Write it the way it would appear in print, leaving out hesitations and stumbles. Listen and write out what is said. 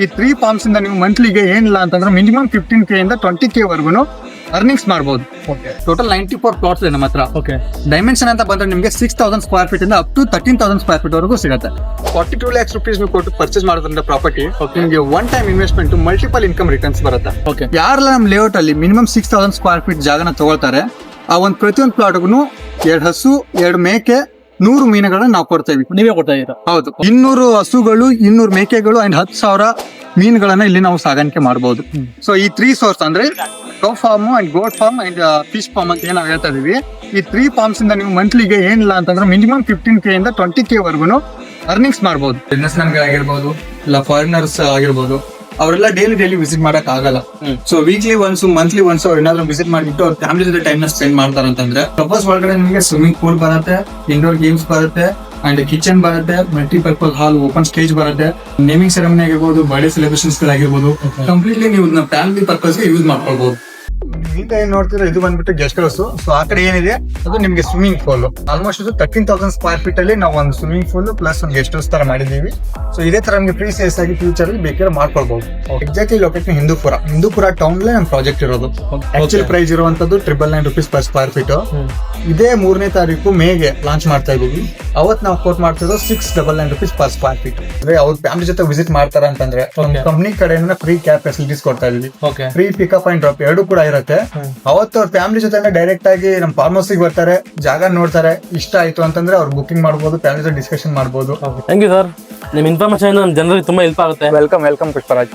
ಈ 3 ಫಾರ್ಮ್ಸ್ ಇಂದ ನೀವು ಮಂತ್ಲಿಗೆ ಏನಿಲ್ಲ ಅಂತಂದ್ರೆ ಮಿನಿಮಮ್ 15K ಇಂದ 20K ವರ್ಗುನು ಅರ್ನಿಂಗ್ಸ್ ಮಾಡಬಹುದು. ಟೋಟಲ್ 94 ಪ್ಲಾಟ್ಸ್ ಇದೆ ನಮ್ಮ ಹತ್ರ. ಡೈಮೆನ್ಷನ್ ಅಂತ ಬಂದ್ರೆ ನಿಮಗೆ 6000 ಸ್ಕ್ವೇರ್ ಫೀಟ್ ಇಂದ ಅಪ್ ಟು 13,000 ಸ್ಕ್ವೇರ್ ಫೀಟ್ ವರೆಗೂ ಸಿಗುತ್ತೆ. 42 lakhs rupees ನೀವು ಕೊಟ್ಟು ಪರ್ಚೇಸ್ ಮಾಡೋದ್ರಿಂದ ಪ್ರಾಪರ್ಟಿ ನಿಮಗೆ one time investment multiple income returns ಬರುತ್ತೆ. ಯಾರೆಲ್ಲ ನಮ್ಮ ಲೇಔಟ್ ಅಲ್ಲಿ ಮಿನಿಮಮ್ 6000 ಸ್ಕ್ವೇರ್ ಫೀಟ್ ಜಾಗನ ತಗೊಳ್ತಾರೆ ಆ ಒಂದು ಪ್ರತಿಯೊಂದು ಪ್ಲಾಟ್ಗೂ 2 ಹಸು 2 ಮೇಕೆ 100 ಮೀನುಗಳನ್ನ ನಾವು ಕೊಡ್ತೇವೆ. ನೀವೇ ಕೊಡ್ತಾ ಇದ್ದೀರಾ? ಹೌದು, 200 ಹಸುಗಳು 200 ಮೇಕೆಗಳು ಅಂಡ್ 10,000 ಮೀನುಗಳನ್ನ ಇಲ್ಲಿ ನಾವು ಸಾಗಾಣಿಕೆ ಮಾಡಬಹುದು. ಸೊ ಈ 3 ಸೋರ್ಸ್ ಅಂದ್ರೆ cow farm and goat farm and fish farm ಅಂತ ಏನ್ ನಾವು ಹೇಳ್ತಾ ಇದೀವಿ. ಈ 3 ಫಾರ್ಮ್ಸ್ ಇಂದ ನೀವು ಮಂತ್ಲಿಗೆ ಏನಿಲ್ಲ ಅಂತಂದ್ರೆ ಮಿನಿಮಮ್ 15K ಇಂದ 20K ವರ್ಗುನು ಅರ್ನಿಂಗ್ಸ್ ಮಾಡಬಹುದು. ಬಿಸ್ನೆಸ್ ಮ್ಯಾನ್ ಆಗಿರ್ಬೋದು ಇಲ್ಲ ಫಾರಿನರ್ಸ್ ಆಗಿರ್ಬೋದು, ಅವರೆಲ್ಲ ಡೈಲಿ ವಿಸಿಟ್ ಮಾಡಕ್ ಆಗಲ್ಲ. So weekly once monthly once ಅವ್ರು ಏನಾದ್ರು ವಿಸಿಟ್ ಮಾಡಿಬಿಟ್ಟು ಅವ್ರ ಫ್ಯಾಮಿಲಿ ಜೊತೆ ಟೈಮ್ ನ ಸ್ಪೆಂಡ್ ಮಾಡ್ತಾರೆ ಅಂತಂದ್ರೆ ಸಪೋಸ್ ಒಳಗಡೆ ನಿಮಗೆ ಸ್ವಿಮ್ಮಿಂಗ್ ಪೂಲ್ ಬರುತ್ತೆ, ಇಂಡೋರ್ ಗೇಮ್ಸ್ ಬರುತ್ತೆ ಅಂಡ್ ಕಿಚನ್ ಬರುತ್ತೆ, ಮಲ್ಟಿಪರ್ಪಸ್ ಹಾಲ್, ಓಪನ್ ಸ್ಟೇಜ್ ಬರುತ್ತೆ, ನೇಮಿಂಗ್ ಸೆರೆಮನಿ ಆಗಿರ್ಬೋದು, ಬರ್ಡೇ ಸೆಲೆಬ್ರೇಷನ್ಸ್ ಗಳಾಗಿರ್ಬೋದು, ಕಂಪ್ಲೀಟ್ಲಿ ನೀವು ಫ್ಯಾಮಿಲಿ ಪರ್ಪಸ್ ಗೆ ಯೂಸ್ ಮಾಡ್ಕೊಳ್ಬಹುದು. ಈಗ ಏನ್ ನೋಡ್ತೀರಾ ಇದು ಬಂದ್ಬಿಟ್ಟು ಗೆಸ್ಟ್ ಹೌಸ್. ಸೊ ಆ ಕಡೆ ಏನಿದೆ ಅದು ನಿಮ್ಗೆ swimming pool. Almost 13,000 square feet ಅಲ್ಲಿ ನಾವು ಒಂದು ಸ್ವಿಮ್ಮಿಂಗ್ ಪೂಲ್ ಪ್ಲಸ್ ಒಂದು ಗೆಸ್ಟ್ ಹೌಸ್ ತರ ಮಾಡಿದೀವಿ. ಸೊ ಇದೇ ತರ ನಿಮ್ಗೆ ಫ್ರೀ ಸೇಲ್ಸ್ ಆಗಿ ಫ್ಯೂಚರ್ ಅಲ್ಲಿ ಬೇಕಾದ್ರೆ ಮಾಡ್ಕೊಳ್ಬಹುದು. ಎಕ್ಸಾಕ್ಟ್ಲಿ ಲೊಕೇಶನ್ ಹಿಂದೂಪುರ ಟೌನ್ ನಮ್ ಪ್ರಾಜೆಕ್ಟ್ ಇರೋದು. ಆಕ್ಚುಲ್ ಪ್ರೈಸ್ ಇರುವಂತದ್ದು 999 rupees per ಸ್ಕ್ವೇರ್ ಫೀಟ್. ಇದೇ 3ನೇ ತಾರೀಕು ಮೇಗೆ ಲಾಂಚ್ ಮಾಡ್ತಾ ಇದೀವಿ. ಅವತ್ ನಾವು ಕೋಟ್ ಮಾಡ್ತಿರೋದು 699 rupees per ಸ್ಕ್ವೇರ್ ಫೀಟ್. ಅಂದ್ರೆ ಅವ್ರ ಫ್ಯಾಮಿಲಿ ಜೊತೆ ವಿಸಿಟ್ ಮಾಡ್ತಾರ ಅಂತಂದ್ರೆ ಕಂಪ್ನಿ ಕಡೆಯಿಂದ ಫ್ರೀ ಕ್ಯಾಬ್ ಫೆಸಿಲಿಟೀಸ್ ಕೊಡ್ತಾ ಇದೀವಿ. ಫ್ರೀ ಪಿಕಪ್ ಅಂಡ್ ಡ್ರಾಪ್ ಎರಡು ಕೂಡ ಇರುತ್ತೆ. ಅವತ್ತು ಅವ್ರ ಫ್ಯಾಮಿಲಿ ಜೊತೆ ಡೈರೆಕ್ಟ್ ಆಗಿ ನಮ್ಮ ಫಾರ್ಮ್ ಹೌಸ್ ಬರ್ತಾರೆ, ಜಾಗ ನೋಡ್ತಾರೆ, ಇಷ್ಟ ಆಯ್ತು ಅಂತಂದ್ರೆ ಅವ್ರು ಬುಕಿಂಗ್ ಮಾಡಬಹುದು, ಫ್ಯಾಮಿಲಿ ಜೊತೆ ಡಿಸ್ಕಷನ್ ಮಾಡಬಹುದು. ಥ್ಯಾಂಕ್ ಯು ಸರ್, ನಿಮ್ ಇನ್ಫಾರ್ಮೇಶನ್ ಜನರಿಗೆ ತುಂಬಾ ಹೆಲ್ಪ್ ಆಗುತ್ತೆ. ವೆಲ್ಕಮ್ ಪುಷ್ಪರಾಜ್.